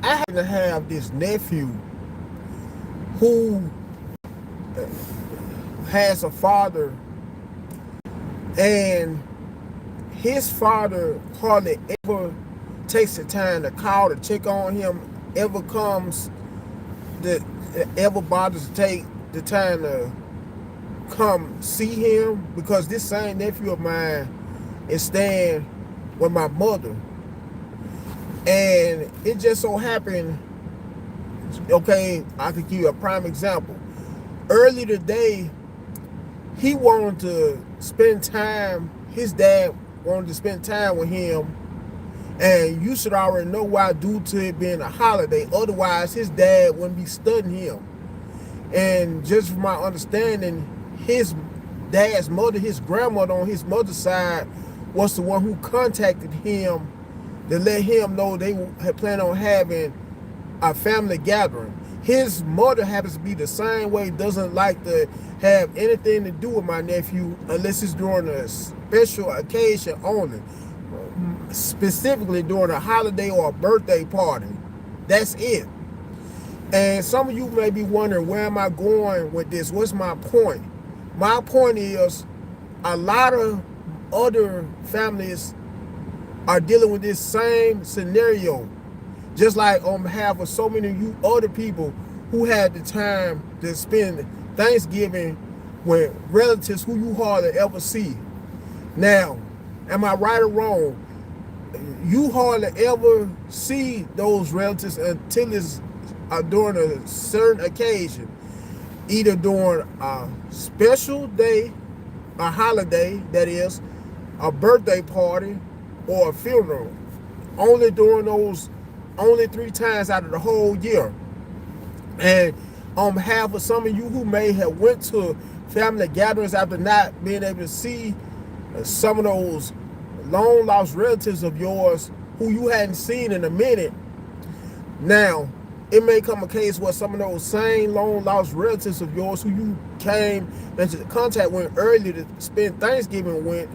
I happen to have this nephew who has a father, and his father hardly ever takes the time to call to check on him, ever comes that ever bothers to take the time to come see him, because this same nephew of mine is staying with my mother. And it just so happened, okay, I could give you a prime example. Early today, he wanted to spend time, his dad wanted to spend time with him, and you should already know why, due to it being a holiday. Otherwise, his dad wouldn't be studying him. And just from my understanding, his dad's mother, his grandmother on his mother's side, was the one who contacted him to let him know they had planned on having a family gathering. His mother happens to be the same way, doesn't like to have anything to do with my nephew unless it's during a special occasion only, specifically during a holiday or a birthday party. That's it. And some of you may be wondering, where am I going with this? What's my point? My point is, a lot of other families are dealing with this same scenario. Just like on behalf of so many of you other people who had the time to spend Thanksgiving with relatives who you hardly ever see. Now, am I right or wrong? You hardly ever see those relatives until it's during a certain occasion, either during a special day, a holiday, that is, a birthday party, or a funeral. Only during those, only 3 times out of the whole year. And on behalf of some of you who may have went to family gatherings after not being able to see some of those long lost relatives of yours who you hadn't seen in a minute, now it may come a case where some of those same long lost relatives of yours who you came into contact with earlier to spend Thanksgiving with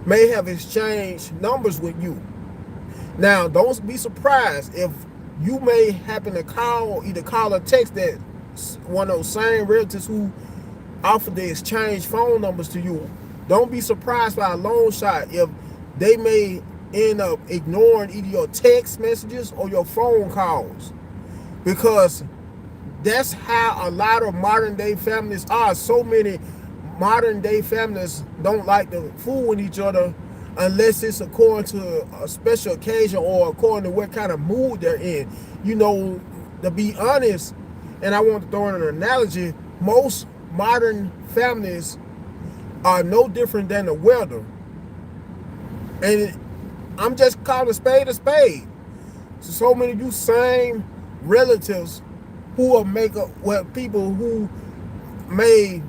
may have exchanged numbers with you. Now, don't be surprised if you may happen to call, either call or text that one of those same relatives who offered to exchange phone numbers to you. Don't be surprised by a long shot if they may end up ignoring either your text messages or your phone calls, because that's how a lot of modern day families are. So many modern day families don't like to fool with each other unless it's according to a special occasion or according to what kind of mood they're in. You know, to be honest, and I want to throw in an analogy, most modern families are no different than the weather. And I'm just calling a spade a spade. So many of you same relatives who are people who may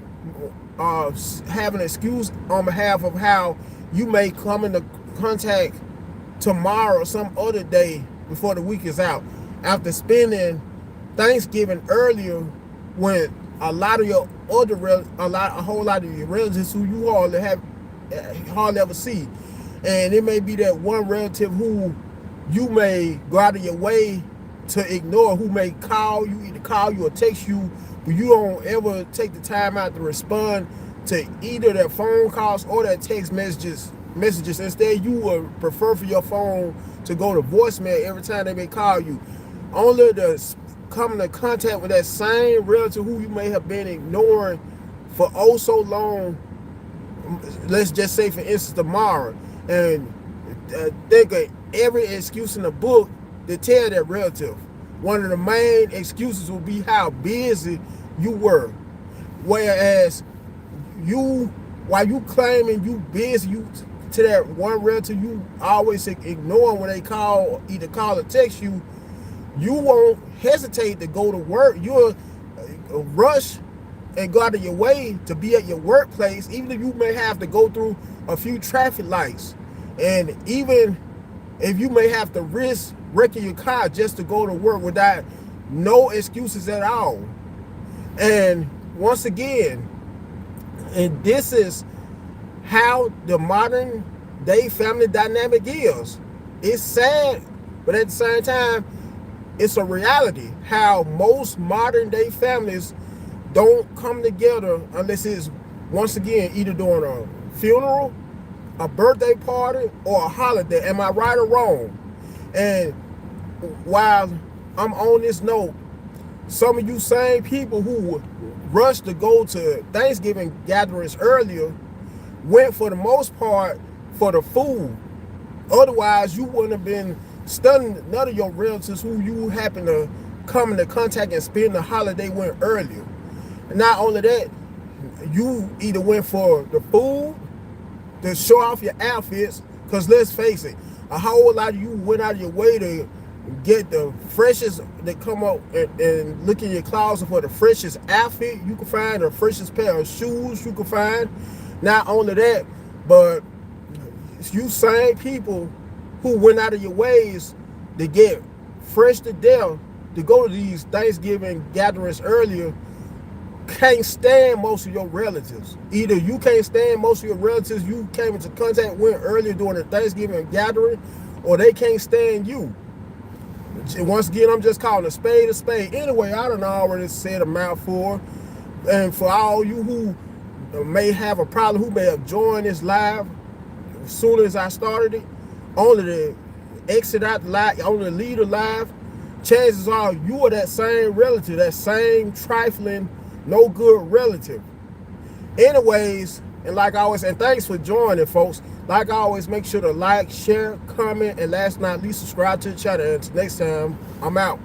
have an excuse on behalf of how you may come into contact tomorrow or some other day before the week is out, after spending Thanksgiving earlier when a lot of your other a whole lot of your relatives who you hardly ever see. And it may be that one relative who you may go out of your way to ignore, who may either call you or text you, but you don't ever take the time out to respond to either their phone calls or their text messages. Instead, you would prefer for your phone to go to voicemail every time they may call you. Only to come into contact with that same relative who you may have been ignoring for oh so long, let's just say for instance tomorrow, and think of every excuse in the book to tell that relative. One of the main excuses will be how busy you were. Whereas while you claiming you busy, you to that one relative you always ignore when they either call or text you, you won't hesitate to go to work. You'll rush and go out of your way to be at your workplace, even if you may have to go through a few traffic lights. And even if you may have to risk wrecking your car just to go to work without no excuses at all. And once again, and this is how the modern day family dynamic is. It's sad, but at the same time, it's a reality how most modern day families don't come together unless it's, once again, either during a funeral, a birthday party, or a holiday. Am I right or wrong? And while I'm on this note, some of you same people who rush to go to Thanksgiving gatherings earlier went for the most part for the food. Otherwise, you wouldn't have been stunning none of your relatives who you happen to come into contact and spend the holiday with earlier. And not only that, you either went for the food to show off your outfits, because let's face it, a whole lot of you went out of your way to get the freshest, that come up and look in your closet for the freshest outfit you can find, the freshest pair of shoes you can find. Not only that, but you same people who went out of your ways to get fresh to death to go to these Thanksgiving gatherings earlier can't stand most of your relatives. Either you can't stand most of your relatives you came into contact with earlier during the Thanksgiving gathering, or they can't stand you. Once again, I'm just calling a spade a spade. Anyway, I done already said a mouthful. And for all you who may have a problem, who may have joined this live as soon as I started it, only to exit out the live, only to leave the live, chances are you are that same relative, that same trifling, no good relative. Anyways, and like I always, and thanks for joining, folks. Like I always, make sure to like, share, comment, and last but not least, subscribe to the channel. Until next time, I'm out.